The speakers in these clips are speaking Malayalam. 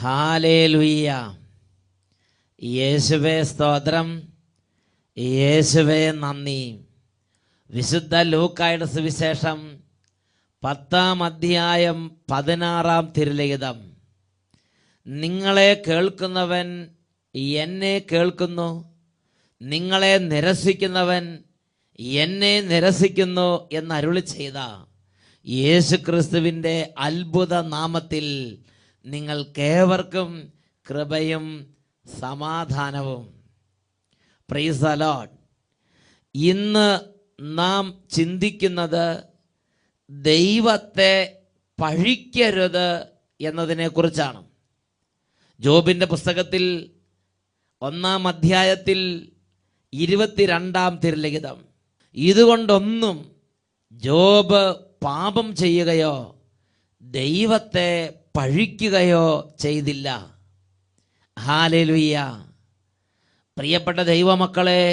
ഹല്ലേലൂയ. യേശുവേ സ്തോത്രം, യേശുവേ നന്ദി. വിശുദ്ധ ലൂക്കായുടെ സുവിശേഷം 10-ാം അധ്യായം 16-ാം തിരുലിഖിതം. നിങ്ങളെ കേൾക്കുന്നവൻ എന്നെ കേൾക്കുന്നു, നിങ്ങളെ നിരസിക്കുന്നവൻ എന്നെ നിരസിക്കുന്നു എന്നരുളി ചെയ്ത യേശുക്രിസ്തുവിൻ്റെ അത്ഭുത നാമത്തിൽ നിങ്ങൾക്കേവർക്കും കൃപയും സമാധാനവും. Price the Lord. ഇന്ന് നാം ചിന്തിക്കുന്നത് ദൈവത്തെ പഴിക്കരുത് എന്നതിനെക്കുറിച്ചാണ്. ജോബിൻ്റെ പുസ്തകത്തിൽ 1-ാം അധ്യായത്തിൽ 22-ാം തിരുലിഖിതം. ഇതുകൊണ്ടൊന്നും ജോബ് പാപം ചെയ്യുകയോ ദൈവത്തെ പഴിക്കുകയോ ചെയ്തില്ല. ഹല്ലേലൂയ. പ്രിയപ്പെട്ട ദൈവമക്കളെ,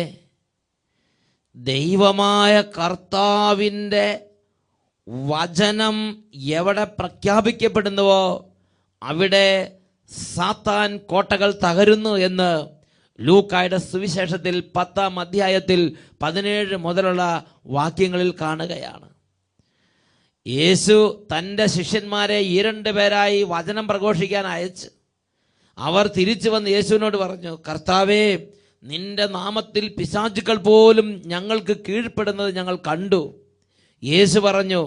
ദൈവമായ കർത്താവിൻ്റെ വചനം എവിടെ പ്രഖ്യാപിക്കപ്പെടുന്നുവോ അവിടെ സാത്താൻ കോട്ടകൾ തകരുന്നു എന്ന് ലൂക്കായുടെ സുവിശേഷത്തിൽ 10-ാം അധ്യായത്തിൽ 17 മുതലുള്ള വാക്യങ്ങളിൽ കാണുകയാണ്. യേശു തൻ്റെ ശിഷ്യന്മാരെ 2 പേരായി വചനം പ്രഘോഷിക്കാൻ അയച്ച് അവർ തിരിച്ചു വന്ന് യേശുവിനോട് പറഞ്ഞു, കർത്താവേ, നിന്റെ നാമത്തിൽ പിശാചുക്കൾ പോലും ഞങ്ങൾക്ക് കീഴ്പ്പെടുന്നത് ഞങ്ങൾ കണ്ടു. യേശു പറഞ്ഞു,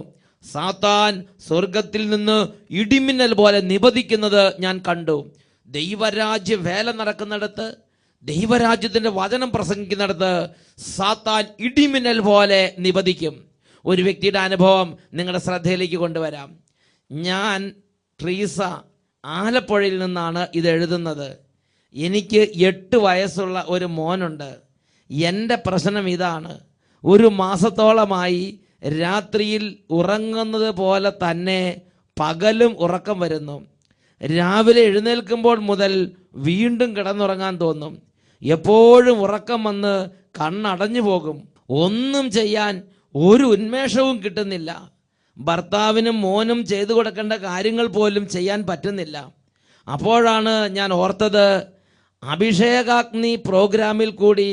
സാത്താൻ സ്വർഗത്തിൽ നിന്ന് ഇടിമിന്നൽ പോലെ നിപതിക്കുന്നത് ഞാൻ കണ്ടു. ദൈവരാജ്യ വേല നടക്കുന്നിടത്ത്, ദൈവരാജ്യത്തിൻ്റെ വചനം പ്രസംഗിക്കുന്നിടത്ത് സാത്താൻ ഇടിമിന്നൽ പോലെ നിപതിക്കും. ഒരു വ്യക്തിയുടെ അനുഭവം നിങ്ങളുടെ ശ്രദ്ധയിലേക്ക് കൊണ്ടുവരാം. ഞാൻ ട്രീസ ആലപ്പുഴയിൽ നിന്നാണ് ഇത് എഴുതുന്നത്. എനിക്ക് 8 വയസ്സുള്ള ഒരു മോനുണ്ട്. എൻ്റെ പ്രശ്നം ഇതാണ്. 1 മാസത്തോളമായി രാത്രിയിൽ ഉറങ്ങുന്നത് പോലെ തന്നെ പകലും ഉറക്കം വരുന്നു. രാവിലെ എഴുന്നേൽക്കുമ്പോൾ മുതൽ വീണ്ടും കിടന്നുറങ്ങാൻ തോന്നും. എപ്പോഴും ഉറക്കം വന്ന് കണ്ണടഞ്ഞു പോകും. ഒന്നും ചെയ്യാൻ ഒരു ഉന്മേഷവും കിട്ടുന്നില്ല. ഭർത്താവിനും മോനും ചെയ്തു കൊടുക്കേണ്ട കാര്യങ്ങൾ പോലും ചെയ്യാൻ പറ്റുന്നില്ല. അപ്പോഴാണ് ഞാൻ ഓർത്തത്, അഭിഷേകാഗ്നി പ്രോഗ്രാമിൽ കൂടി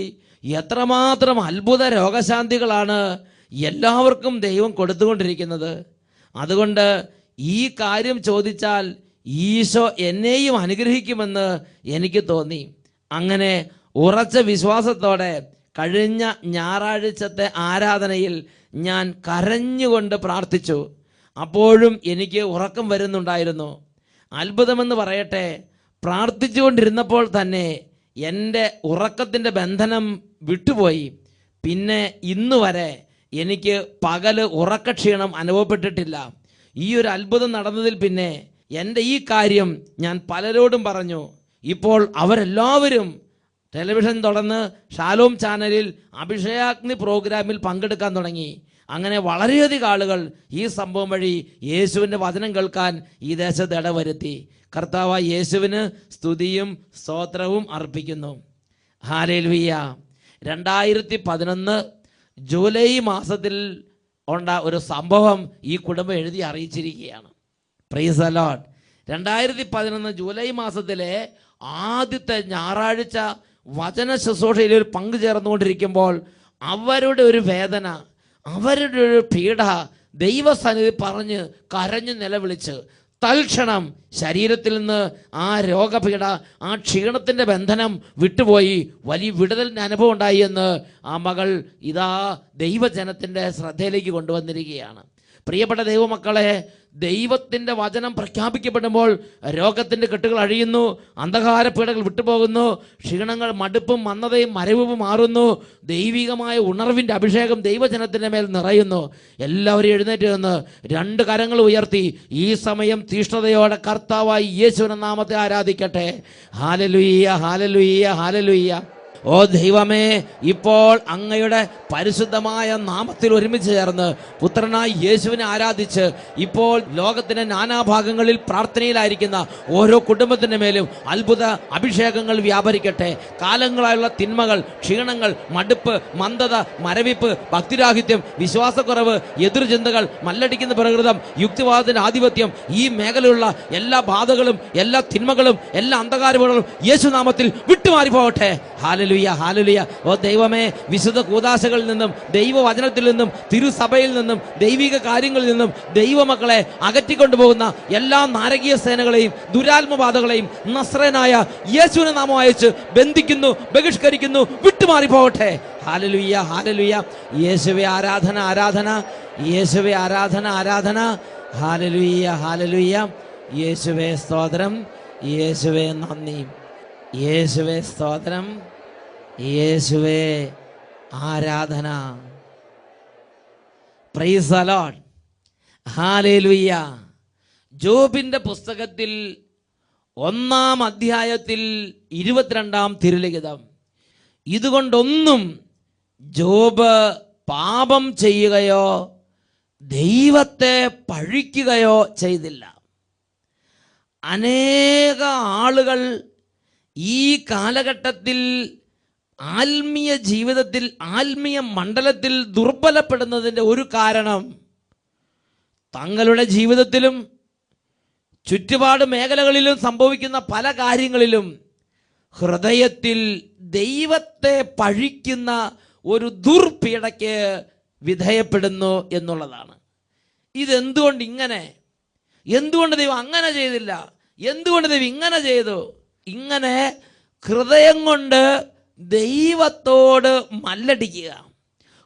എത്രമാത്രം അത്ഭുത രോഗശാന്തികളാണ് എല്ലാവർക്കും ദൈവം കൊടുത്തുകൊണ്ടിരിക്കുന്നത്. അതുകൊണ്ട് ഈ കാര്യം ചോദിച്ചാൽ ഈശോ എന്നെയും അനുഗ്രഹിക്കുമെന്ന് എനിക്ക് തോന്നി. അങ്ങനെ ഉറച്ച വിശ്വാസത്തോടെ കഴിഞ്ഞ ഞായറാഴ്ചത്തെ ആരാധനയിൽ ഞാൻ കരഞ്ഞുകൊണ്ട് പ്രാർത്ഥിച്ചു. അപ്പോഴും എനിക്ക് ഉറക്കം വരുന്നുണ്ടായിരുന്നു. അത്ഭുതമെന്ന് പറയട്ടെ, പ്രാർത്ഥിച്ചുകൊണ്ടിരുന്നപ്പോൾ തന്നെ എൻ്റെ ഉറക്കത്തിൻ്റെ ബന്ധനം വിട്ടുപോയി. പിന്നെ ഇന്ന് വരെ എനിക്ക് പകല് ഉറക്കക്ഷീണം അനുഭവപ്പെട്ടിട്ടില്ല. ഈ ഒരു അത്ഭുതം നടന്നതിൽ പിന്നെ എൻ്റെ ഈ കാര്യം ഞാൻ പലരോടും പറഞ്ഞു. ഇപ്പോൾ അവരെല്ലാവരും ടെലിവിഷൻ തുറന്ന് ഷാലോം ചാനലിൽ അഭിഷേകാഗ്നി പ്രോഗ്രാമിൽ പങ്കെടുക്കാൻ തുടങ്ങി. അങ്ങനെ വളരെയധികം ആളുകൾ ഈ സംഭവം വഴി യേശുവിൻ്റെ വചനം കേൾക്കാൻ ഈ ദേശത്ത് ഇടവരുത്തി. കർത്താവായ യേശുവിന് സ്തുതിയും സ്തോത്രവും അർപ്പിക്കുന്നു. ഹല്ലേലൂയ. 2011 ജൂലൈ മാസത്തിൽ ഉണ്ട ഒരു സംഭവം ഈ കുടുംബം എഴുതി അറിയിച്ചിരിക്കുകയാണ്. Praise the lord. 2011 ജൂലൈ മാസത്തിലെ ആദ്യത്തെ ഞായറാഴ്ച വചന ശുശ്രൂഷയിൽ ഒരു പങ്കു ചേർന്നുകൊണ്ടിരിക്കുമ്പോൾ അവരുടെ ഒരു വേദന, അവരുടെ ഒരു പീഡ ദൈവസന്നിധി പറഞ്ഞ് കരഞ്ഞു നിലവിളിച്ച് തൽക്ഷണം ശരീരത്തിൽ നിന്ന് ആ രോഗപീഡ, ആ ക്ഷീണത്തിൻ്റെ ബന്ധനം വിട്ടുപോയി. വലിയ വിടുതലിൻ്റെ അനുഭവം ഉണ്ടായി എന്ന് ആ മകൾ ഇതാ ദൈവജനത്തിൻ്റെ ശ്രദ്ധയിലേക്ക് കൊണ്ടുവന്നിരിക്കുകയാണ്. പ്രിയപ്പെട്ട ദൈവമക്കളെ, ദൈവത്തിൻ്റെ വചനം പ്രഖ്യാപിക്കപ്പെടുമ്പോൾ രോഗത്തിൻ്റെ കെട്ടുകൾ അഴിയുന്നു, അന്ധകാരപ്പീഡകൾ വിട്ടുപോകുന്നു, ക്ഷീണങ്ങൾ, മടുപ്പും മന്ദതയും മരവിപ്പും മാറുന്നു, ദൈവികമായ ഉണർവിൻ്റെ അഭിഷേകം ദൈവജനത്തിൻ്റെ മേൽ നിറയുന്നു. എല്ലാവരും എഴുന്നേറ്റ് നിന്ന് 2 കരങ്ങൾ ഉയർത്തി ഈ സമയം തീഷ്ണതയോടെ കർത്താവായി യേശുവിന്റെ നാമത്തെ ആരാധിക്കട്ടെ. Hallelujah, hallelujah, hallelujah. ഓ ദൈവമേ, ഇപ്പോൾ അങ്ങയുടെ പരിശുദ്ധമായ നാമത്തിൽ ഒരുമിച്ച് ചേർന്ന് പുത്രനായി യേശുവിനെ ആരാധിച്ച് ഇപ്പോൾ ലോകത്തിന്റെ നാനാഭാഗങ്ങളിൽ പ്രാർത്ഥനയിലായിരിക്കുന്ന ഓരോ കുടുംബത്തിന്റെ മേലും അത്ഭുത അഭിഷേകങ്ങൾ വ്യാപരിക്കട്ടെ. കാലങ്ങളായുള്ള തിന്മകൾ, ക്ഷീണങ്ങൾ, മടുപ്പ്, മന്ദത, മരവിപ്പ്, ഭക്തിരാഹിത്യം, വിശ്വാസക്കുറവ്, എതിർചിന്തകൾ, മല്ലടിക്കുന്ന പ്രകൃതം, യുക്തിവാദത്തിന്റെ ആധിപത്യം, ഈ മേഖലയിലുള്ള എല്ലാ ബാധകളും, എല്ലാ തിന്മകളും, എല്ലാ അന്ധകാരങ്ങളും യേശുനാമത്തിൽ വിട്ടുമാറി പോകട്ടെ. Hallelujah, hallelujah. ഓ ദൈവമേ, വിശുദ്ധ കൂദാശകളിൽ നിന്നും, ദൈവവചനത്തിൽ നിന്നും, തിരുസഭയിൽ നിന്നും, ദൈവിക കാര്യങ്ങളിൽ നിന്നും ദൈവമക്കളെ അകറ്റിക്കൊണ്ടുപോകുന്ന എല്ലാ നാരകീയ സേനകളെയും ദുരാത്മബാധകളെയും നസ്രേനായ യേശുവിനെ നാമം അയച്ച് ബന്ധിക്കുന്നു, ബഹിഷ്കരിക്കുന്നു, വിട്ടുമാറി പോകട്ടെ. Hallelujah, hallelujah. യേശുവേ ആരാധന, ആരാധന. യേശുവേ ആരാധന, ആരാധന. Hallelujah, hallelujah. യേശുവേ സ്തോത്രം, യേശുവേ നന്ദി, യേശുവേ സ്തോത്രം, യേശുവേ ആരാധന. Price the Lord. ഹല്ലേലൂയ. ജോബിന്റെ പുസ്തകത്തിൽ 1-ാം അധ്യായത്തിൽ 22-ാം തിരുലിഖിതം, ഇതുകൊണ്ടൊന്നും ജോബ് പാപം ചെയ്യുകയോ ദൈവത്തെ പഴിക്കുകയോ ചെയ്തില്ല. അനേക ആളുകൾ ഈ കാലഘട്ടത്തിൽ ആത്മീയ ജീവിതത്തിൽ, ആത്മീയ മണ്ഡലത്തിൽ ദുർബലപ്പെടുന്നതിൻ്റെ ഒരു കാരണം തങ്ങളുടെ ജീവിതത്തിലും ചുറ്റുപാട് മേഖലകളിലും സംഭവിക്കുന്ന പല കാര്യങ്ങളിലും ഹൃദയത്തിൽ ദൈവത്തെ പഴിക്കുന്ന ഒരു ദുർപീഡയ്ക്ക് വിധേയപ്പെടുന്നു എന്നുള്ളതാണ്. ഇതെന്തുകൊണ്ട് ഇങ്ങനെ? എന്തുകൊണ്ട് ദൈവം അങ്ങനെ ചെയ്തില്ല? എന്തുകൊണ്ട് ദൈവം ഇങ്ങനെ ചെയ്തു? ഇങ്ങനെ ഹൃദയം കൊണ്ട് ദൈവത്തോട് മല്ലടിക്കുക,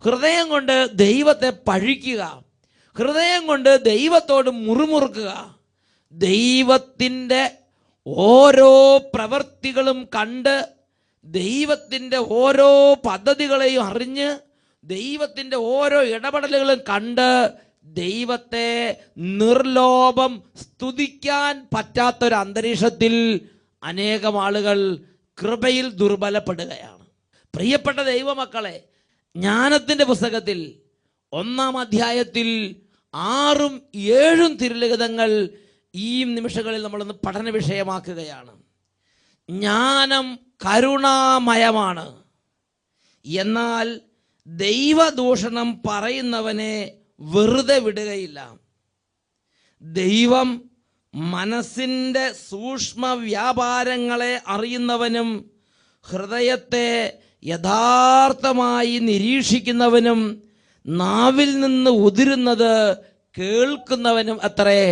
ഹൃദയം കൊണ്ട് ദൈവത്തെ പഴിക്കുക, ഹൃദയം കൊണ്ട് ദൈവത്തോട് മുറുമുറുക്കുക, ദൈവത്തിൻ്റെ ഓരോ പ്രവൃത്തികളും കണ്ട്, ദൈവത്തിൻ്റെ ഓരോ പദ്ധതികളെയും അറിഞ്ഞ്, ദൈവത്തിൻ്റെ ഓരോ ഇടപെടലുകളും കണ്ട് ദൈവത്തെ നിർലോഭം സ്തുതിക്കാൻ പറ്റാത്തൊരു അന്തരീക്ഷത്തിൽ അനേകം ആളുകൾ കൃപയിൽ ദുർബലപ്പെടുകയാണ്. പ്രിയപ്പെട്ട ദൈവമക്കളെ, ജ്ഞാനത്തിൻ്റെ പുസ്തകത്തിൽ 1-ാം അധ്യായത്തിൽ 6ഉം 7ഉം തിരുലിഖിതങ്ങൾ ഈ നിമിഷങ്ങളിൽ നമ്മളൊന്ന് പഠന വിഷയമാക്കുകയാണ്. ജ്ഞാനം കരുണാമയമാണ്, എന്നാൽ ദൈവദൂഷണം പറയുന്നവനെ വെറുതെ വിടുകയില്ല. ദൈവം മനസ്സിൻ്റെ സൂക്ഷ്മ വ്യാപാരങ്ങളെ അറിയുന്നവനും ഹൃദയത്തെ യഥാർത്ഥമായി നിരീക്ഷിക്കുന്നവനും നാവിൽ നിന്ന് ഉതിരുന്നത് കേൾക്കുന്നവനും അത്രേ.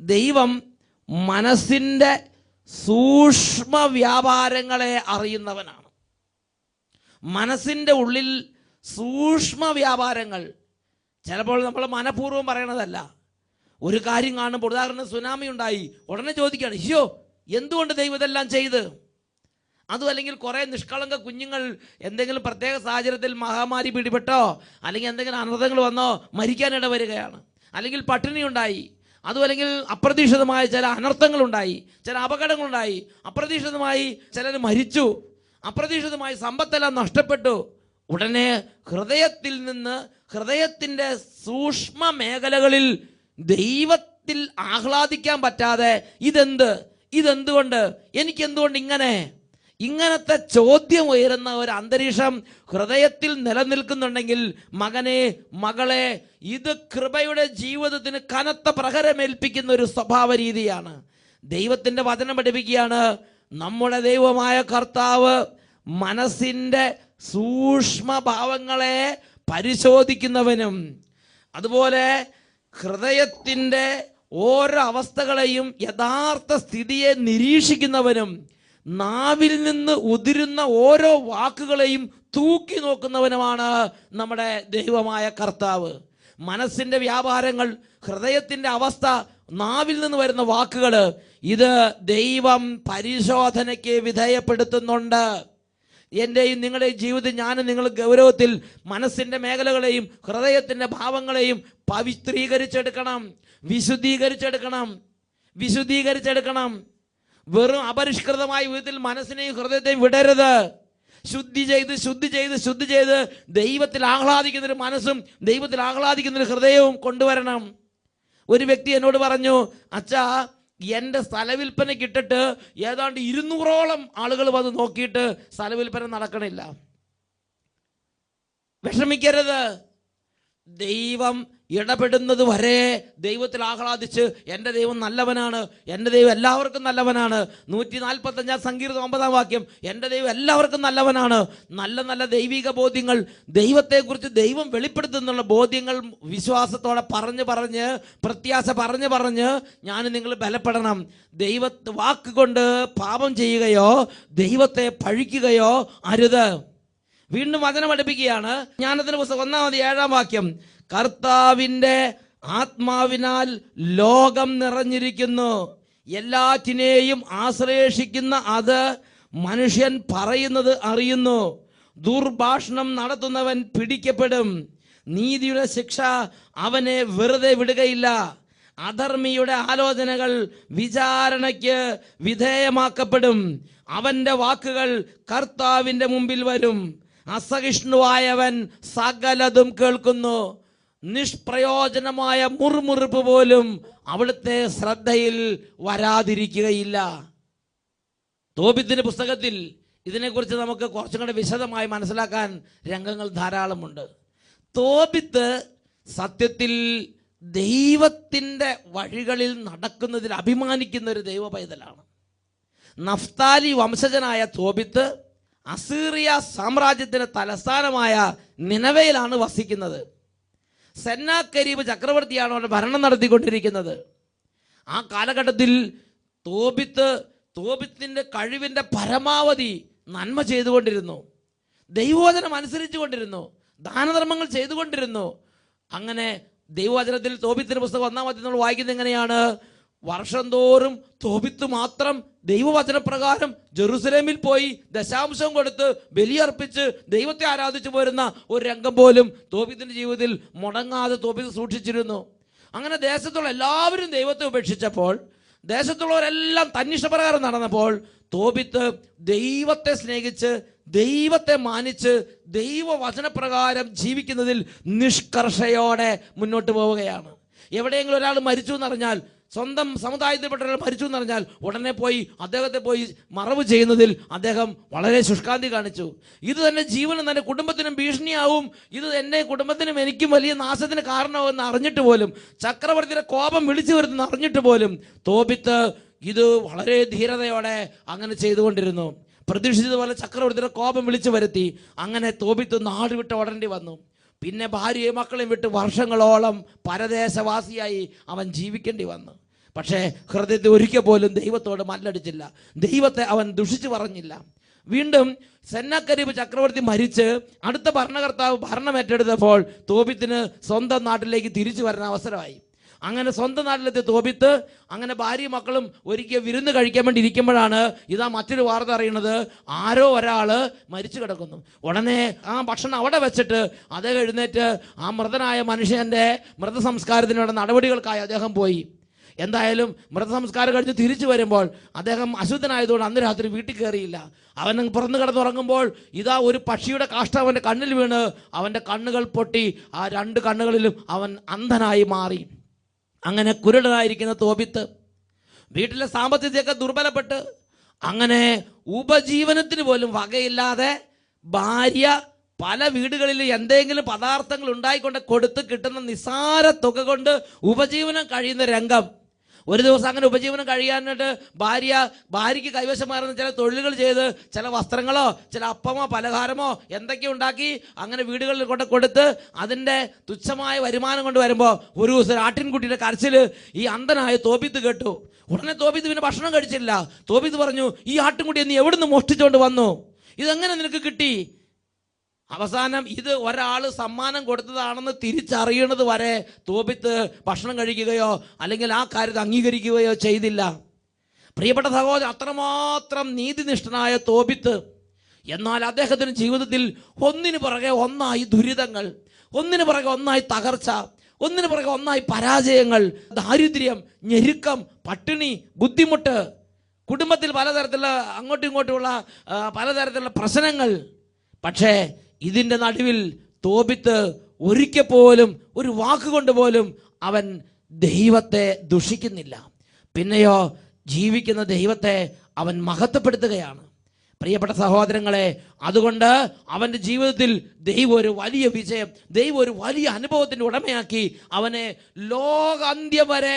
ദൈവം മനസ്സിൻ്റെ സൂക്ഷ്മ വ്യാപാരങ്ങളെ അറിയുന്നവനാണ്. മനസ്സിൻ്റെ ഉള്ളിൽ സൂക്ഷ്മ വ്യാപാരങ്ങൾ ചിലപ്പോൾ നമ്മൾ മനഃപൂർവ്വം പറയണതല്ല. ഒരു കാര്യം കാണുമ്പോൾ, ഉദാഹരണം സുനാമി ഉണ്ടായി, ഉടനെ ചോദിക്കുകയാണ്, അയ്യോ എന്തുകൊണ്ട് ദൈവം ഇതെല്ലാം ചെയ്ത്? അതും അല്ലെങ്കിൽ കുറേ നിഷ്കളങ്ക കുഞ്ഞുങ്ങൾ എന്തെങ്കിലും പ്രത്യേക സാഹചര്യത്തിൽ മഹാമാരി പിടിപെട്ടോ, അല്ലെങ്കിൽ എന്തെങ്കിലും അനർത്ഥങ്ങൾ വന്നോ മരിക്കാനിട വരികയാണ്. അല്ലെങ്കിൽ പട്ടിണി ഉണ്ടായി, അതും അല്ലെങ്കിൽ അപ്രതീക്ഷിതമായ ചില അനർത്ഥങ്ങളുണ്ടായി, ചില അപകടങ്ങളുണ്ടായി, അപ്രതീക്ഷിതമായി ചിലർ മരിച്ചു, അപ്രതീക്ഷിതമായി സമ്പത്തെല്ലാം നഷ്ടപ്പെട്ടു. ഉടനെ ഹൃദയത്തിൽ നിന്ന്, ഹൃദയത്തിൻ്റെ സൂക്ഷ്മ മേഖലകളിൽ ദൈവത്തിൽ ആഹ്ലാദിക്കാൻ പറ്റാതെ ഇതെന്തുകൊണ്ട്, എനിക്കെന്തുകൊണ്ട് ഇങ്ങനത്തെ ചോദ്യം ഉയരുന്ന ഒരു അന്തരീക്ഷം ഹൃദയത്തിൽ നിലനിൽക്കുന്നുണ്ടെങ്കിൽ, മകനെ, മകളെ, ഇത് കൃപയുടെ ജീവിതത്തിന് കനത്ത പ്രഹരമേൽപ്പിക്കുന്ന ഒരു സ്വഭാവ രീതിയാണ്. ദൈവത്തിൻ്റെ വചനം പഠിപ്പിക്കുകയാണ്, നമ്മുടെ ദൈവമായ കർത്താവ് മനസ്സിൻ്റെ സൂക്ഷ്മഭാവങ്ങളെ പരിശോധിക്കുന്നവനും അതുപോലെ ഹൃദയത്തിൻ്റെ ഓരോ അവസ്ഥകളെയും യഥാർത്ഥ സ്ഥിതിയെ നിരീക്ഷിക്കുന്നവനും നാവിൽ നിന്ന് ഉതിരുന്ന ഓരോ വാക്കുകളെയും തൂക്കി നോക്കുന്നവനുമാണ് നമ്മുടെ ദൈവമായ കർത്താവ്. മനസ്സിൻ്റെ വ്യാപാരങ്ങൾ, ഹൃദയത്തിൻ്റെ അവസ്ഥ, നാവിൽ നിന്ന് വരുന്ന വാക്കുകൾ, ഇത് ദൈവം പരിശോധനയ്ക്ക് വിധേയപ്പെടുത്തുന്നുണ്ട്. എൻ്റെയും നിങ്ങളുടെയും ജീവിതത്തിൽ ഞാനും നിങ്ങൾ ഗൗരവത്തിൽ മനസ്സിൻ്റെ മേഖലകളെയും ഹൃദയത്തിൻ്റെ ഭാവങ്ങളെയും പവിത്രീകരിച്ചെടുക്കണം, വിശുദ്ധീകരിച്ചെടുക്കണം. വെറും അപരിഷ്കൃതമായ വിധത്തിൽ മനസ്സിനെയും ഹൃദയത്തെയും വിടരുത്. ശുദ്ധി ചെയ്ത് ദൈവത്തിൽ ആഹ്ലാദിക്കുന്നൊരു മനസ്സും ദൈവത്തിൽ ആഹ്ലാദിക്കുന്നൊരു ഹൃദയവും കൊണ്ടുവരണം. ഒരു വ്യക്തി എന്നോട് പറഞ്ഞു, അച്ഛാ, എൻ്റെ സ്ഥലവിൽപ്പനയ്ക്ക് ഇട്ടിട്ട് ഏതാണ്ട് 200ഓളം ആളുകൾ വന്ന് നോക്കിയിട്ട് സ്ഥലവിൽപ്പന നടക്കണില്ല. വിഷമിക്കരുത്. ദൈവം ഇടപെടുന്നത് വരെ ദൈവത്തിൽ ആഹ്ലാദിച്ച് എൻ്റെ ദൈവം നല്ലവനാണ്, എൻ്റെ ദൈവം എല്ലാവർക്കും നല്ലവനാണ്. 145 സങ്കീർത്തനം 9 വാക്യം, എൻ്റെ ദൈവം എല്ലാവർക്കും നല്ലവനാണ്. നല്ല നല്ല ദൈവിക ബോധ്യങ്ങൾ, ദൈവത്തെക്കുറിച്ച് ദൈവം വെളിപ്പെടുത്തുന്നുള്ള ബോധ്യങ്ങൾ വിശ്വാസത്തോടെ പറഞ്ഞ് പ്രത്യാശ പറഞ്ഞ് ഞാൻ നിങ്ങൾ ബലപ്പെടണം. വാക്കുകൊണ്ട് പാപം ചെയ്യുകയോ ദൈവത്തെ പഴിക്കുകയോ അരുത്. വീണ്ടും വചനം പഠിപ്പിക്കുകയാണ്. ജ്ഞാനത്തിന്റെ പുസ്തകം 1-7 വാക്യം, കർത്താവിൻ്റെ ആത്മാവിനാൽ ലോകം നിറഞ്ഞിരിക്കുന്നു, എല്ലാറ്റിനെയും ആശ്ലേഷിക്കുന്ന അത് മനുഷ്യൻ പറയുന്നത് അറിയുന്നു. ദുർഭാഷണം നടത്തുന്നവൻ പിടിക്കപ്പെടും, നീതിയുടെ ശിക്ഷ അവനെ വെറുതെ വിടുകയില്ല. അധർമ്മിയുടെ ആലോചനകൾ വിചാരണയ്ക്ക് വിധേയമാക്കപ്പെടും, അവന്റെ വാക്കുകൾ കർത്താവിൻ്റെ മുമ്പിൽ വരും. അസഹിഷ്ണുവായവൻ സകലതും കേൾക്കുന്നു, നിഷ്പ്രയോജനമായ മുറുമുറുപ്പ് പോലും അവിടുത്തെ ശ്രദ്ധയിൽ വരാതിരിക്കുകയില്ല. തോബിത്തിന്റെ പുസ്തകത്തിൽ ഇതിനെക്കുറിച്ച് നമുക്ക് കുറച്ചും കൂടെ വിശദമായി മനസ്സിലാക്കാൻ രംഗങ്ങൾ ധാരാളമുണ്ട്. തോബിത്ത് സത്യത്തിൽ ദൈവത്തിൻ്റെ വഴികളിൽ നടക്കുന്നതിൽ അഭിമാനിക്കുന്ന ഒരു ദൈവ പൈതലാണ്. നഫ്താലി വംശജനായ തോബിത്ത് അസീറിയ സാമ്രാജ്യത്തിന്റെ തലസ്ഥാനമായ നിനവയിലാണ് വസിക്കുന്നത്. സെന്നാകരീബ് ചക്രവർത്തിയാണ് അവിടെ ഭരണം നടത്തിക്കൊണ്ടിരിക്കുന്നത്. ആ കാലഘട്ടത്തിൽ തോബിത്തിന്റെ കഴിവിന്റെ പരമാവധി നന്മ ചെയ്തുകൊണ്ടിരുന്നു, ദൈവവചനം അനുസരിച്ചു കൊണ്ടിരുന്നു, ദാനധർമ്മങ്ങൾ ചെയ്തുകൊണ്ടിരുന്നു. അങ്ങനെ ദൈവവചനത്തിൽ തോബിത്തിന്റെ പുസ്തകം 1-ാം അധ്യായം നമ്മൾ വായിക്കുന്നത് എങ്ങനെയാണ്? വർഷം തോറും തോബിത്ത് മാത്രം ദൈവവചനപ്രകാരം ജെറുസലേമിൽ പോയി ദശാംശം കൊടുത്ത് ബലിയർപ്പിച്ച് ദൈവത്തെ ആരാധിച്ചു പോരുന്ന ഒരു രംഗം പോലും തോബിത്തിന്റെ ജീവിതത്തിൽ മുടങ്ങാതെ തോബിത്ത് സൂക്ഷിച്ചിരുന്നു. അങ്ങനെ ദേശത്തുള്ള എല്ലാവരും ദൈവത്തെ ഉപേക്ഷിച്ചപ്പോൾ, ദേശത്തുള്ളവരെല്ലാം തന്നിഷ്ടപ്രകാരം നടന്നപ്പോൾ, തോബിത്ത് ദൈവത്തെ സ്നേഹിച്ച് ദൈവത്തെ മാനിച്ച് ദൈവവചനപ്രകാരം ജീവിക്കുന്നതിൽ നിഷ്കർഷയോടെ മുന്നോട്ട് പോവുകയാണ്. എവിടെയെങ്കിലും ഒരാൾ മരിച്ചു എന്നറിഞ്ഞാൽ, സ്വന്തം സമുദായത്തിൽപ്പെട്ട ഒരാൾ മരിച്ചു എന്നറിഞ്ഞാൽ ഉടനെ പോയി അദ്ദേഹത്തെ പോയി മറവ് ചെയ്യുന്നതിൽ അദ്ദേഹം വളരെ ശുഷ്കാന്തി കാണിച്ചു. ഇത് തന്നെ ജീവനും തന്നെ കുടുംബത്തിനും ഭീഷണിയാവും, ഇത് എൻ്റെ കുടുംബത്തിനും എനിക്കും വലിയ നാശത്തിന് കാരണമാവെന്ന് അറിഞ്ഞിട്ട് പോലും, ചക്രവർത്തിയുടെ കോപം വിളിച്ചു വരുന്ന അറിഞ്ഞിട്ട് പോലും തോബിത്ത് ഇത് വളരെ ധീരതയോടെ അങ്ങനെ ചെയ്തുകൊണ്ടിരുന്നു. പ്രതീക്ഷിച്ചതുപോലെ ചക്രവർത്തിയുടെ കോപം വിളിച്ചു വരുത്തി. അങ്ങനെ തോബിത്ത് നാട് വിട്ട് ഓടേണ്ടി വന്നു. പിന്നെ ഭാര്യയും മക്കളെയും വിട്ട് വർഷങ്ങളോളം പരദേശവാസിയായി അവൻ ജീവിക്കേണ്ടി വന്നു. പക്ഷേ ഹൃദയത്തെ ഒരിക്കൽ പോലും ദൈവത്തോട് മല്ലടിച്ചില്ല, ദൈവത്തെ അവൻ ദുഷിച്ചു പറഞ്ഞില്ല. വീണ്ടും സെന്നാകരീബ് ചക്രവർത്തി മരിച്ച് അടുത്ത ഭരണകർത്താവ് ഭരണം ഏറ്റെടുത്തപ്പോൾ തോബിത്തിന് സ്വന്തം നാട്ടിലേക്ക് തിരിച്ചു വരാൻ അവസരമായി. അങ്ങനെ സ്വന്തം നാട്ടിലെത്തിയ തോബിത്ത് അങ്ങനെ ഭാര്യയും മക്കളും ഒരിക്കൽ വിരുന്ന് കഴിക്കാൻ വേണ്ടി ഇരിക്കുമ്പോഴാണ് ഇതാ മറ്റൊരു വാർത്ത അറിയുന്നത്, ആരോ ഒരാൾ മരിച്ചു കിടക്കുന്നു. ഉടനെ ആ ഭക്ഷണം അവിടെ വെച്ചിട്ട് അദ്ദേഹം എഴുന്നേറ്റ് ആ മൃതനായ മനുഷ്യൻ്റെ മൃതസംസ്കാരത്തിനുള്ള നടപടികൾക്കായി അദ്ദേഹം പോയി. എന്തായാലും മൃതസംസ്കാരം കഴിഞ്ഞ് തിരിച്ചു വരുമ്പോൾ അദ്ദേഹം അശുദ്ധനായതുകൊണ്ട് അന്ന് രാത്രി വീട്ടിൽ കയറിയില്ല. അവൻ പുറന്നു കിടന്നുറങ്ങുമ്പോൾ ഇതാ ഒരു പക്ഷിയുടെ കാഷ്ടം അവൻ്റെ കണ്ണിൽ വീണ് അവൻ്റെ കണ്ണുകൾ പൊട്ടി ആ 2 കണ്ണുകളിലും അവൻ അന്ധനായി മാറി. അങ്ങനെ കുരുടനായിരിക്കുന്ന തോബിത്ത് വീട്ടിലെ സാമ്പത്തികതയൊക്കെ ദുർബലപ്പെട്ട് അങ്ങനെ ഉപജീവനത്തിന് പോലും വകയില്ലാതെ ഭാര്യ പല വീടുകളിൽ എന്തെങ്കിലും പദാർത്ഥങ്ങൾ ഉണ്ടായിക്കൊണ്ട് കൊടുത്ത് കിട്ടുന്ന നിസ്സാര തുക കൊണ്ട് ഉപജീവനം കഴിയുന്ന രംഗം. ഒരു ദിവസം അങ്ങനെ ഉപജീവനം കഴിയാനായിട്ട് ഭാര്യയ്ക്ക് കൈവശമായിരുന്ന ചില തൊഴിലുകൾ ചെയ്ത് ചില വസ്ത്രങ്ങളോ ചില അപ്പമോ പലഹാരമോ എന്തൊക്കെ ഉണ്ടാക്കി അങ്ങനെ വീടുകളിൽ കൊണ്ട് കൊടുത്ത് അതിൻ്റെ തുച്ഛമായ വരുമാനം കൊണ്ട് വരുമ്പോൾ ഒരു ദിവസം ആട്ടിൻകുട്ടിയുടെ കരച്ചിൽ ഈ അന്ധനായ തോബിത്ത് കേട്ടു. ഉടനെ തോബിത്ത് പിന്നെ ഭക്ഷണം കഴിച്ചില്ല. തോബിത്ത് പറഞ്ഞു, ഈ ആട്ടിൻകുട്ടിയെ നീ എവിടുന്ന് മോഷ്ടിച്ചുകൊണ്ട് വന്നു? ഇതെങ്ങനെ നിനക്ക് കിട്ടി? അവസാനം ഇത് ഒരാൾ സമ്മാനം കൊടുത്തതാണെന്ന് തിരിച്ചറിയണത് വരെ തോബിത്ത് ഭക്ഷണം കഴിക്കുകയോ അല്ലെങ്കിൽ ആ കാര്യത്തെ അംഗീകരിക്കുകയോ ചെയ്തില്ല. പ്രിയപ്പെട്ട സഹോദരൻ, അത്രമാത്രം നീതിനിഷ്ഠനായ തോബിത്ത്, എന്നാൽ അദ്ദേഹത്തിൻ്റെ ജീവിതത്തിൽ ഒന്നിനു പുറകെ ഒന്നായി ദുരിതങ്ങൾ, ഒന്നിനു പുറകെ ഒന്നായി തകർച്ച, ഒന്നിനു പുറകെ ഒന്നായി പരാജയങ്ങൾ, ദാരിദ്ര്യം, ഞെരുക്കം, പട്ടിണി, ബുദ്ധിമുട്ട്. കുടുംബത്തിൽ പലതരത്തിലുള്ള അങ്ങോട്ടും ഇങ്ങോട്ടുമുള്ള പലതരത്തിലുള്ള പ്രശ്നങ്ങൾ. പക്ഷേ ഇതിൻ്റെ നടുവിൽ തോബിത്ത് ഒരിക്കൽ പോലും ഒരു വാക്കുകൊണ്ട് പോലും അവൻ ദൈവത്തെ ദുഷിക്കുന്നില്ല. പിന്നെയോ ജീവിക്കുന്ന ദൈവത്തെ അവൻ മഹത്വപ്പെടുത്തുകയാണ്. പ്രിയപ്പെട്ട സഹോദരങ്ങളെ, അതുകൊണ്ട് അവൻ്റെ ജീവിതത്തിൽ ദൈവം ഒരു വലിയ വിജയം, ദൈവം ഒരു വലിയ അനുഭവത്തിൻ്റെ ഉടമയാക്കി അവനെ ലോകാന്ത്യം വരെ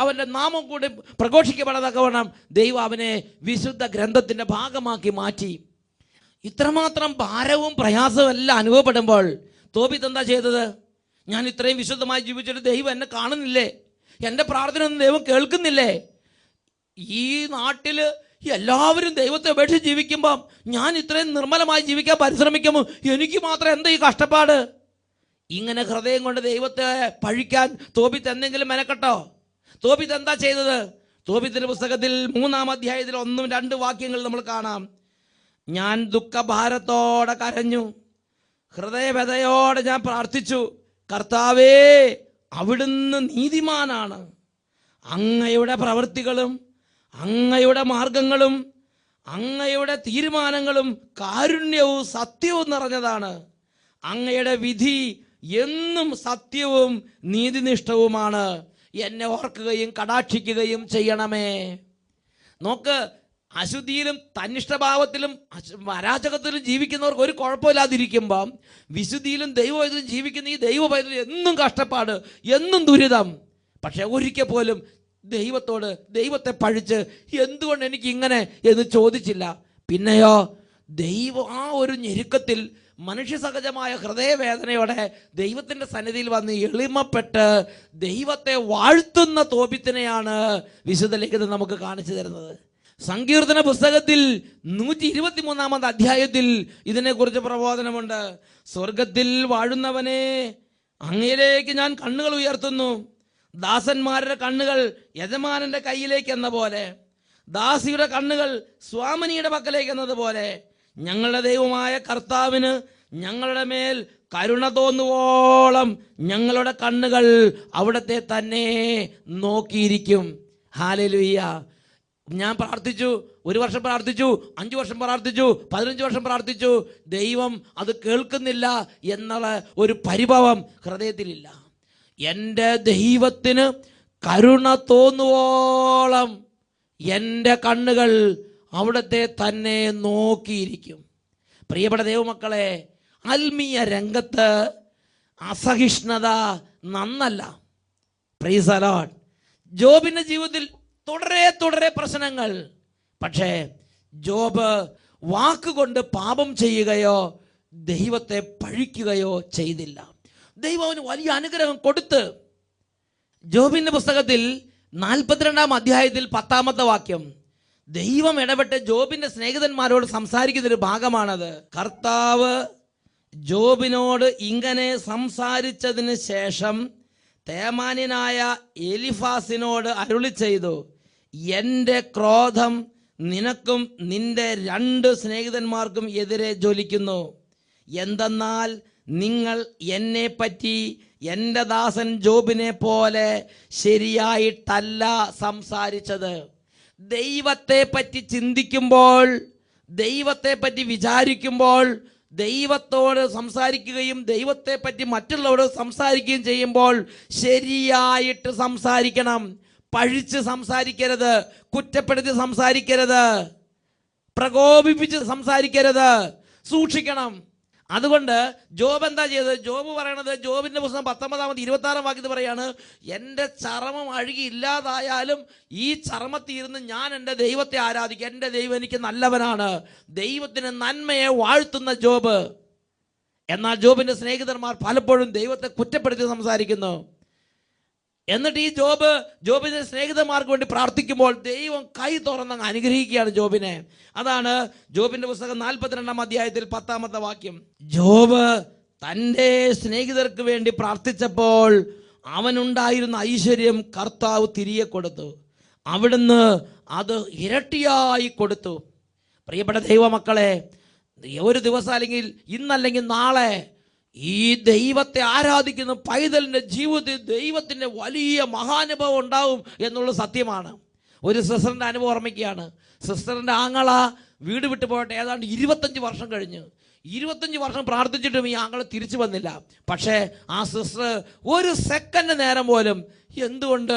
അവൻ്റെ നാമം കൂടി പ്രഘോഷിക്കപ്പെടാതക്കവണ്ണം ദൈവം അവനെ വിശുദ്ധ ഗ്രന്ഥത്തിൻ്റെ ഭാഗമാക്കി മാറ്റി. ഇത്രമാത്രം ഭാരവും പ്രയാസവും എല്ലാം അനുഭവപ്പെടുമ്പോൾ തോബിത്ത് എന്താ ചെയ്തത്? ഞാൻ ഇത്രയും വിശുദ്ധമായി ജീവിച്ചിട്ട് ദൈവം എന്നെ കാണുന്നില്ലേ? എൻ്റെ പ്രാർത്ഥന ഒന്നും ദൈവം കേൾക്കുന്നില്ലേ? ഈ നാട്ടിൽ എല്ലാവരും ദൈവത്തെ ഉപേക്ഷിച്ച് ജീവിക്കുമ്പം ഞാൻ ഇത്രയും നിർമ്മലമായി ജീവിക്കാൻ പരിശ്രമിക്കുമ്പോൾ എനിക്ക് മാത്രം എന്താ ഈ കഷ്ടപ്പാട്? ഇങ്ങനെ ഹൃദയം കൊണ്ട് ദൈവത്തെ പഴിക്കാൻ തോബിത്ത് എന്തെങ്കിലും മെനക്കെട്ടോ? തോബിത്ത് എന്താ ചെയ്തത്? തോബിത്തിന്റെ പുസ്തകത്തിൽ 3-ാം അധ്യായത്തിൽ 1-2 വാക്യങ്ങൾ നമ്മൾ കാണാം. ഞാൻ ദുഃഖഭാരത്തോടെ കരഞ്ഞു, ഹൃദയവ്യതയോടെ ഞാൻ പ്രാർത്ഥിച്ചു. കർത്താവേ, അവിടുന്ന് നീതിമാനാണ്. അങ്ങയുടെ പ്രവൃത്തികളും അങ്ങയുടെ മാർഗങ്ങളും അങ്ങയുടെ തീരുമാനങ്ങളും കാരുണ്യവും സത്യവും നിറഞ്ഞതാണ്. അങ്ങയുടെ വിധി എന്നും സത്യവും നീതിനിഷ്ഠവുമാണ്. എന്നെ ഓർക്കുകയും കടാക്ഷിക്കുകയും ചെയ്യണമേ. നോക്ക്, അശുദ്ധിയിലും തന്നിഷ്ടഭാവത്തിലും അരാജകത്തിലും ജീവിക്കുന്നവർക്ക് ഒരു കുഴപ്പമില്ലാതിരിക്കുമ്പം വിശുദ്ധിയിലും ദൈവവൈദ്യം ജീവിക്കുന്ന ഈ ദൈവവൈദ്യം എന്നും കഷ്ടപ്പാട്, എന്നും ദുരിതം. പക്ഷെ ഒരിക്കൽ പോലും ദൈവത്തെ പഴിച്ച് എന്തുകൊണ്ട് എനിക്ക് ഇങ്ങനെ എന്ന് ചോദിച്ചില്ല. പിന്നെയോ ദൈവം ആ ഒരു ഞെരുക്കത്തിൽ മനുഷ്യസഹജമായ ഹൃദയവേദനയോടെ ദൈവത്തിൻ്റെ സന്നിധിയിൽ വന്ന് എളിമപ്പെട്ട് ദൈവത്തെ വാഴ്ത്തുന്ന തോബിത്തിനെയാണ് വിശുദ്ധ ലേഖനം നമുക്ക് കാണിച്ചു തരുന്നത്. സങ്കീർത്തന പുസ്തകത്തിൽ 123-ാമത്തെ അധ്യായത്തിൽ ഇതിനെക്കുറിച്ച് പ്രബോധനമുണ്ട്. സ്വർഗത്തിൽ വാഴുന്നവനെ, അങ്ങയിലേക്ക് ഞാൻ കണ്ണുകൾ ഉയർത്തുന്നു. ദാസന്മാരുടെ കണ്ണുകൾ യജമാനന്റെ കയ്യിലേക്ക് എന്ന പോലെ, ദാസിയുടെ കണ്ണുകൾ സ്വാമിനിയുടെ പക്കലേക്ക് എന്നതുപോലെ ഞങ്ങളുടെ ദൈവമായ കർത്താവിന് ഞങ്ങളുടെ മേൽ കരുണ തോന്നുവോളം ഞങ്ങളുടെ കണ്ണുകൾ അവിടത്തെ തന്നെ നോക്കിയിരിക്കും. ഹല്ലേലൂയ. ഞാൻ പ്രാർത്ഥിച്ചു, 1 വർഷം പ്രാർത്ഥിച്ചു, 5 വർഷം പ്രാർത്ഥിച്ചു, 15 വർഷം പ്രാർത്ഥിച്ചു, ദൈവം അത് കേൾക്കുന്നില്ല എന്നുള്ള ഒരു പരിഭവം ഹൃദയത്തിലില്ല. എൻ്റെ ദൈവത്തിന് കരുണ തോന്നുവോളം എൻ്റെ കണ്ണുകൾ അവിടത്തെ തന്നെ നോക്കിയിരിക്കും. പ്രിയപ്പെട്ട ദൈവമക്കളെ, ആത്മീയ രംഗത്ത് അസഹിഷ്ണുത നന്നല്ല. Praise the lord. ജോബിൻ്റെ ജീവിതത്തിൽ തുടരെ പ്രശ്നങ്ങൾ. പക്ഷേ ജോബ് വാക്കുകൊണ്ട് പാപം ചെയ്യുകയോ ദൈവത്തെ പഴിക്കുകയോ ചെയ്തില്ല. ദൈവം അവന് വലിയ അനുഗ്രഹം കൊടുത്ത്. ജോബിന്റെ പുസ്തകത്തിൽ 42-ാം അധ്യായത്തിൽ 10-ാമത്തെ വാക്യം, ദൈവം ഇടപെട്ട് ജോബിന്റെ സ്നേഹിതന്മാരോട് സംസാരിക്കുന്നൊരു ഭാഗമാണത്. കർത്താവ് ജോബിനോട് ഇങ്ങനെ സംസാരിച്ചതിന് ശേഷം തേമാന്യനായ എലിഫാസിനോട് അരുളി ചെയ്തു, എൻ്റെ ക്രോധം നിനക്കും നിന്റെ 2 സ്നേഹിതന്മാർക്കും എതിരെ ജ്വലിക്കുന്നു. എന്തെന്നാൽ നിങ്ങൾ എന്നെ പറ്റി എൻ്റെ ദാസൻ ജോബിനെ പോലെ ശരിയായിട്ടല്ല സംസാരിച്ചത്. ദൈവത്തെ പറ്റി ചിന്തിക്കുമ്പോൾ, ദൈവത്തെ പറ്റി വിചാരിക്കുമ്പോൾ, ദൈവത്തോട് സംസാരിക്കുകയും ദൈവത്തെ പറ്റി മറ്റുള്ളവരോട് സംസാരിക്കുകയും ചെയ്യുമ്പോൾ ശരിയായിട്ട് സംസാരിക്കണം. പഴിച്ച് സംസാരിക്കരുത്, കുറ്റപ്പെടുത്തി സംസാരിക്കരുത്, പ്രകോപിപ്പിച്ച് സംസാരിക്കരുത്, സൂക്ഷിക്കണം. അതുകൊണ്ട് ജോബ് എന്താ ചെയ്തത്? ജോബ് പറയണത്, ജോബിന്റെ പുസ്തകം 19-ാമത്തെ 26-ാം വാക്യത്തിൽ പറയാണ്, എൻ്റെ ചർമ്മം അഴുകി ഇല്ലാതായാലും ഈ ചർമ്മത്തിരുന്ന് ഞാൻ എൻ്റെ ദൈവത്തെ ആരാധിക്കും. എൻ്റെ ദൈവം എനിക്ക് നല്ലവനാണ്. ദൈവത്തിന് നന്മയെ വാഴ്ത്തുന്ന ജോബ്. എന്നാൽ ജോബിന്റെ സ്നേഹിതന്മാർ പലപ്പോഴും ദൈവത്തെ കുറ്റപ്പെടുത്തി സംസാരിക്കുന്നു. എന്നിട്ട് ഈ ജോബിന്റെ സ്നേഹിതന്മാർക്ക് വേണ്ടി പ്രാർത്ഥിക്കുമ്പോൾ ദൈവം കൈ തുറന്ന് അനുഗ്രഹിക്കുകയാണ് ജോബിനെ. അതാണ് ജോബിന്റെ പുസ്തകം 42-ാം അധ്യായത്തിൽ 10-ാമത്തെ വാക്യം. ജോബ് തൻ്റെ സ്നേഹിതർക്ക് വേണ്ടി പ്രാർത്ഥിച്ചപ്പോൾ അവനുണ്ടായിരുന്ന ഐശ്വര്യം കർത്താവ് തിരികെ കൊടുത്തു. അവിടുന്ന് അത് ഇരട്ടിയായി കൊടുത്തു. പ്രിയപ്പെട്ട ദൈവമക്കളെ, ഒരു ദിവസം അല്ലെങ്കിൽ ഇന്നല്ലെങ്കിൽ നാളെ ഈ ദൈവത്തെ ആരാധിക്കുന്ന പൈതലിൻ്റെ ജീവിതത്തിൽ ദൈവത്തിൻ്റെ വലിയ മഹാനുഭവം ഉണ്ടാവും എന്നുള്ള സത്യമാണ്. ഒരു സിസ്റ്ററിൻ്റെ അനുഭവം ഓർമ്മിക്കുകയാണ്. സിസ്റ്ററിൻ്റെ ആങ്ങള വീട് വിട്ടു പോയിട്ട് ഏതാണ്ട് 25 വർഷം കഴിഞ്ഞ്. 25 വർഷം പ്രാർത്ഥിച്ചിട്ടും ഈ ആങ്ങളെ തിരിച്ചു വന്നില്ല. പക്ഷേ ആ സിസ്റ്റർ ഒരു സെക്കൻഡ് നേരം പോലും എന്തുകൊണ്ട്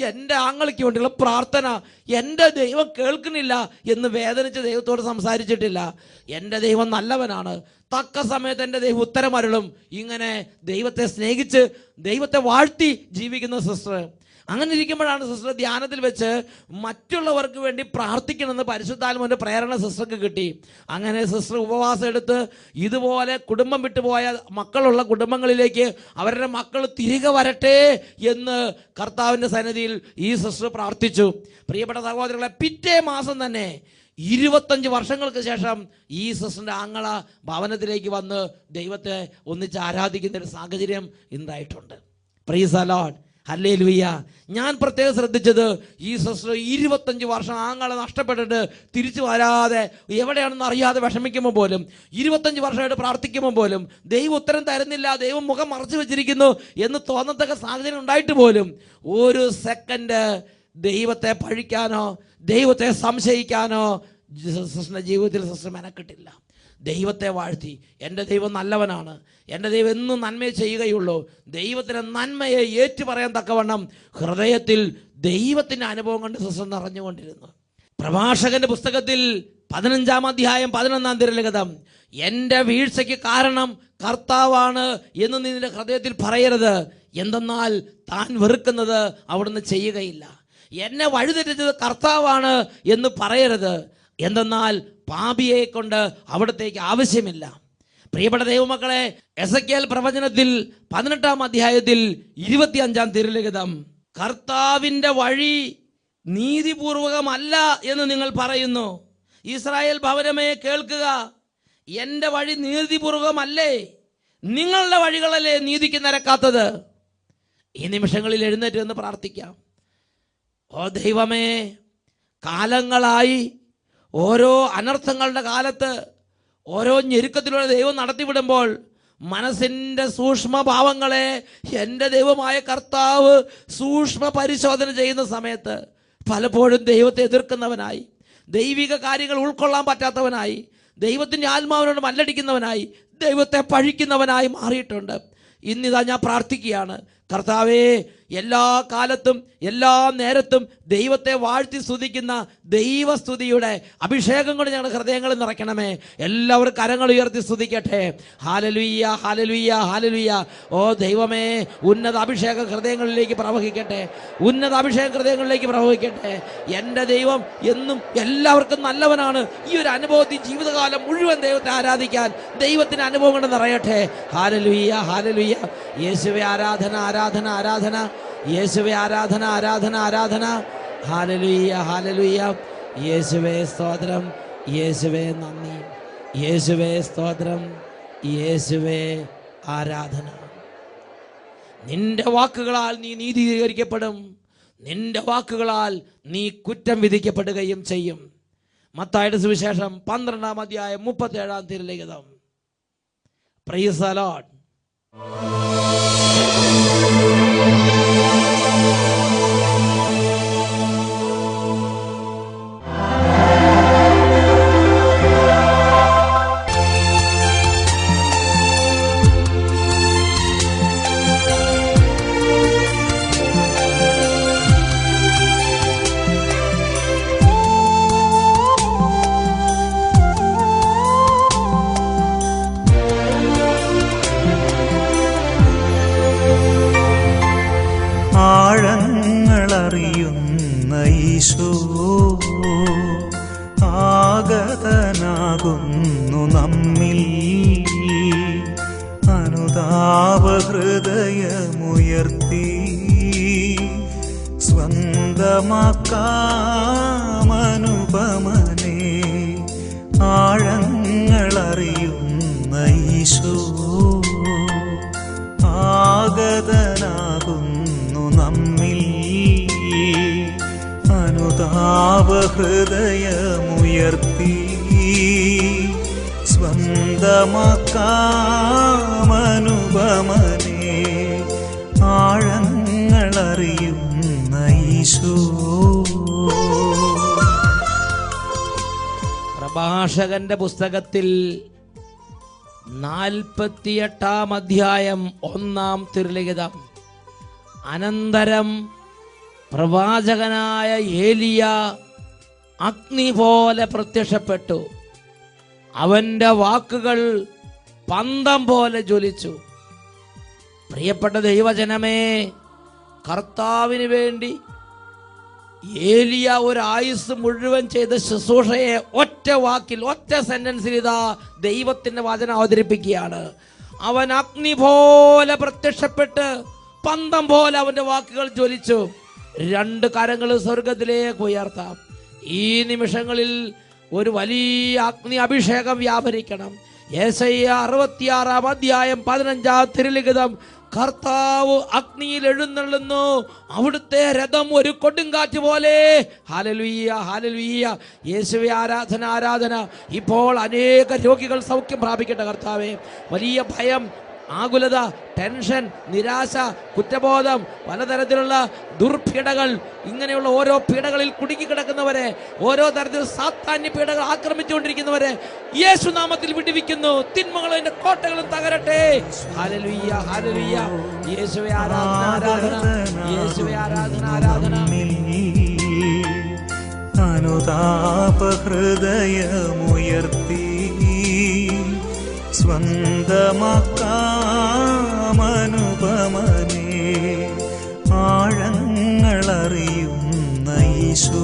എൻ്റെ ആങ്ങളയ്ക്ക് വേണ്ടിയുള്ള പ്രാർത്ഥന എൻ്റെ ദൈവം കേൾക്കുന്നില്ല എന്ന് വേദനിച്ച് ദൈവത്തോട് സംസാരിച്ചിട്ടില്ല. എൻ്റെ ദൈവം നല്ലവനാണ്, തക്ക സമയത്ത് എൻ്റെ ദൈവം ഉത്തരമരുളും. ഇങ്ങനെ ദൈവത്തെ സ്നേഹിച്ച് ദൈവത്തെ വാഴ്ത്തി ജീവിക്കുന്ന സിസ്റ്റർ. അങ്ങനെ ഇരിക്കുമ്പോഴാണ് സിസ്റ്റർ ധ്യാനത്തിൽ വെച്ച് മറ്റുള്ളവർക്ക് വേണ്ടി പ്രാർത്ഥിക്കണമെന്ന് പരിശുദ്ധാത്മാവിൻ്റെ പ്രേരണ സിസ്റ്റർക്ക് കിട്ടി. അങ്ങനെ സിസ്റ്റർ ഉപവാസം എടുത്ത് ഇതുപോലെ കുടുംബം വിട്ടുപോയ മക്കളുള്ള കുടുംബങ്ങളിലേക്ക് അവരുടെ മക്കൾ തിരികെ വരട്ടെ എന്ന് കർത്താവിൻ്റെ സന്നിധിയിൽ ഈ സിസ്റ്റർ പ്രാർത്ഥിച്ചു. പ്രിയപ്പെട്ട സഹോദരങ്ങളെ, പിറ്റേ മാസം തന്നെ 25 വർഷങ്ങൾക്ക് ശേഷം ഈ സിസ്റ്ററിൻ്റെ ആങ്ങള ഭവനത്തിലേക്ക് വന്ന് ദൈവത്തെ ഒന്നിച്ച് ആരാധിക്കുന്ന ഒരു സാഹചര്യം ഉണ്ടായിട്ടുണ്ട്. Price the Lord, hallelujah. ഞാൻ പ്രത്യേകം ശ്രദ്ധിച്ചത് ഈ സിസ്റ്റർ 25 വർഷം ആങ്ങളെ നഷ്ടപ്പെട്ടിട്ട് തിരിച്ചു വരാതെ എവിടെയാണെന്ന് അറിയാതെ വിഷമിക്കുമ്പോൾ പോലും 25 വർഷമായിട്ട് പ്രാർത്ഥിക്കുമ്പോൾ പോലും ദൈവം ഉത്തരം തരുന്നില്ല, ദൈവം മുഖം മറച്ചു വെച്ചിരിക്കുന്നു എന്ന് തോന്നത്തക്ക സാഹചര്യം ഉണ്ടായിട്ട് പോലും ഒരു സെക്കൻഡ് ദൈവത്തെ പഴിക്കാനോ ദൈവത്തെ സംശയിക്കാനോ സിസ്റ്ററിൻ്റെ ജീവിതത്തിൽ സിസ്റ്റർ മെനക്കെട്ടില്ല. ദൈവത്തെ വാഴ്ത്തി, എൻ്റെ ദൈവം നല്ലവനാണ്, എൻ്റെ ദൈവം എന്നും നന്മയെ ചെയ്യുകയുള്ളൂ. ദൈവത്തിൻ്റെ നന്മയെ ഏറ്റുപറയാൻ തക്കവണ്ണം ഹൃദയത്തിൽ ദൈവത്തിൻ്റെ അനുഭവം കൊണ്ട് സിസ്റ്റർ നിറഞ്ഞുകൊണ്ടിരുന്നു. പ്രഭാഷകന്റെ പുസ്തകത്തിൽ 15-ാം അധ്യായം 11-ാം തിരുലിഖിതം, എൻ്റെ വീഴ്ചയ്ക്ക് കാരണം കർത്താവാണ് എന്ന് നിന്റെ ഹൃദയത്തിൽ പറയരുത്, എന്തെന്നാൽ താൻ വെറുക്കുന്നത് അവിടുന്ന് ചെയ്യുകയില്ല. എന്നെ വഴിതെറ്റിച്ചത് കർത്താവാണ് എന്ന് പറയരുത്, എന്തെന്നാൽ പാപിയെ കൊണ്ട് അവിടത്തേക്ക് ആവശ്യമില്ല. പ്രിയപ്പെട്ട ദൈവമക്കളെ, എസെക്കിയേൽ പ്രവചനത്തിൽ 18-ാം അധ്യായത്തിൽ 25-ാം തിരുലിഖിതം, കർത്താവിൻ്റെ വഴി നീതിപൂർവകമല്ല എന്ന് നിങ്ങൾ പറയുന്നു. ഇസ്രായേൽ ഭവനമേ കേൾക്കുക, എൻ്റെ വഴി നീതിപൂർവകമല്ലേ? നിങ്ങളുടെ വഴികളല്ലേ നീതിക്ക് നിരക്കാത്തത്? ഈ നിമിഷങ്ങളിൽ എഴുന്നേറ്റ് എന്ന് പ്രാർത്ഥിക്കാം. ഓ ദൈവമേ, കാലങ്ങളായി ഓരോ അനർത്ഥങ്ങളുടെ കാലത്ത് ഓരോ ഞെരുക്കത്തിലൂടെ ദൈവം നടത്തിവിടുമ്പോൾ മനസ്സിൻ്റെ സൂക്ഷ്മഭാവങ്ങളെ എൻ്റെ ദൈവമായ കർത്താവ് സൂക്ഷ്മ പരിശോധന ചെയ്യുന്ന സമയത്ത് പലപ്പോഴും ദൈവത്തെ എതിർക്കുന്നവനായി, ദൈവിക കാര്യങ്ങൾ ഉൾക്കൊള്ളാൻ പറ്റാത്തവനായി, ദൈവത്തിൻ്റെ ആത്മാവിനോട് മല്ലടിക്കുന്നവനായി, ദൈവത്തെ പഴിക്കുന്നവനായി മാറിയിട്ടുണ്ട്. ഇന്നിതാ ഞാൻ പ്രാർത്ഥിക്കുകയാണ്, കർത്താവേ, എല്ലാ കാലത്തും എല്ലാ നേരത്തും ദൈവത്തെ വാഴ്ത്തി സ്തുതിക്കുന്ന ദൈവസ്തുതിയുടെ അഭിഷേകം കൊണ്ട് ഞങ്ങളുടെ ഹൃദയങ്ങളിൽ നിറയ്ക്കണമേ. എല്ലാവരും കരങ്ങൾ ഉയർത്തി സ്തുതിക്കട്ടെ. Hallelujah, hallelujah, hallelujah. ഓ ദൈവമേ, ഉന്നത അഭിഷേകം ഹൃദയങ്ങളിലേക്ക് പ്രവഹിക്കട്ടെ, ഉന്നത അഭിഷേകം ഹൃദയങ്ങളിലേക്ക് പ്രവഹിക്കട്ടെ. എൻ്റെ ദൈവം എന്നും എല്ലാവർക്കും നല്ലവനാണ്. ഈ ഒരു അനുഭവത്തിൽ ജീവിതകാലം മുഴുവൻ ദൈവത്തെ ആരാധിക്കാൻ ദൈവത്തിൻ്റെ അനുഭവം കൊണ്ട് നിറയട്ടെ. Hallelujah, hallelujah. യേശുവേ ആരാധന, ആരാധന, ആരാധന. യേശുവേ ആരാധന, ആരാധന, ആരാധന. Hallelujah, hallelujah. യേശുവേ സ്തോത്രം, യേശുവേ നന്ദി, യേശുവേ സ്തോത്രം, യേശുവേ ആരാധന. നിന്റെ വാക്കുകളാൽ നീ നീതീകരിക്കപ്പെടും, നിന്റെ വാക്കുകളാൽ നീ കുറ്റം വിധിക്കപ്പെടുകയും ചെയ്യും. മത്തായിയുടെ സുവിശേഷം 12-ാം അധ്യായം 37-ാം തിരുലിഖിതം. Praise the lord. ആഴങ്ങളറിയുന്ന ഈശോ ആഗതനാകുന്നു നമ്മിൽ, അനുതാപഹൃദയമുയർത്തി സ്വന്തമാക്കാമനുപമനേ. ആഴങ്ങളറിയുന്ന ഈശോ ആഗതനാകുന്നു നമ്മിൽ, അനുതാപഹൃദയമുയർത്തി സ്വന്തമാക്കാമനുപമനേ. ആഴങ്ങളറിയുന്ന ഈശോ. പ്രഭാഷകന്റെ പുസ്തകത്തിൽ 48-ാം അധ്യായം 1-ാം തിരുലിഖിതം. അനന്തരം പ്രവാചകനായ ഏലിയ അഗ്നി പോലെ പ്രത്യക്ഷപ്പെട്ടു. അവന്റെ വാക്കുകൾ പന്തം പോലെ ജ്വലിച്ചു. പ്രിയപ്പെട്ട ദൈവജനമേ, കർത്താവിന് വേണ്ടി ഏലിയ ഒരു ആയുസ് മുഴുവൻ ചെയ്ത ശുശ്രൂഷയെ ഒറ്റ വാക്കിൽ, ഒറ്റ സെന്റൻസിൽ ഇതാ ദൈവത്തിന്റെ വചനം അവതരിപ്പിക്കുകയാണ്. അവൻ അഗ്നി പോലെ പ്രത്യക്ഷപ്പെട്ട് പന്തം പോലെ അവന്റെ വാക്കുകൾ ജ്വലിച്ചു. 2 കരങ്ങൾ സ്വർഗത്തിലേക്ക് ഉയർത്താം. ഈ നിമിഷങ്ങളിൽ ഒരു വലിയ അഗ്നി അഭിഷേകം വ്യാപരിക്കണം. യെശയ്യാ 66-ാം അധ്യായം 15-ാം തിരുലിഖിതം. കർത്താവ് അഗ്നിയിൽ എഴുന്നള്ളുന്നു, അവിടുത്തെ രഥം ഒരു കൊടുങ്കാറ്റ് പോലെ. Hallelujah, hallelujah. യേശുവേ, ആരാധന, ആരാധന. ഇപ്പോൾ അനേക രോഗികൾ സൗഖ്യം പ്രാപിക്കട്ടെ കർത്താവേ. വലിയ ഭയം, ആകുലത, ടെൻഷൻ, നിരാശ, കുറ്റബോധം, പലതരത്തിലുള്ള ദുർപീഡകൾ, ഇങ്ങനെയുള്ള ഓരോ പീഡകളിൽ കുടുങ്ങിക്കിടക്കുന്നവരെ, ഓരോ തരത്തിൽ സാത്താന്യ പീഡകൾ ആക്രമിച്ചുകൊണ്ടിരിക്കുന്നവരെ യേശുനാമത്തിൽ വിടുവിക്കുന്നു. തിന്മകളും കോട്ടകളും തകരട്ടെ. Hallelujah, hallelujah. യേശുവേ, ആരാധന, ആരാധന. യേശുവേ, ആരാധന, ആരാധന. അനുതാപ ഹൃദയമുയർത്തി സ്വന്തമാക്കാമനുപമനേ ആഴങ്ങളറിയുന്ന ഈശോ.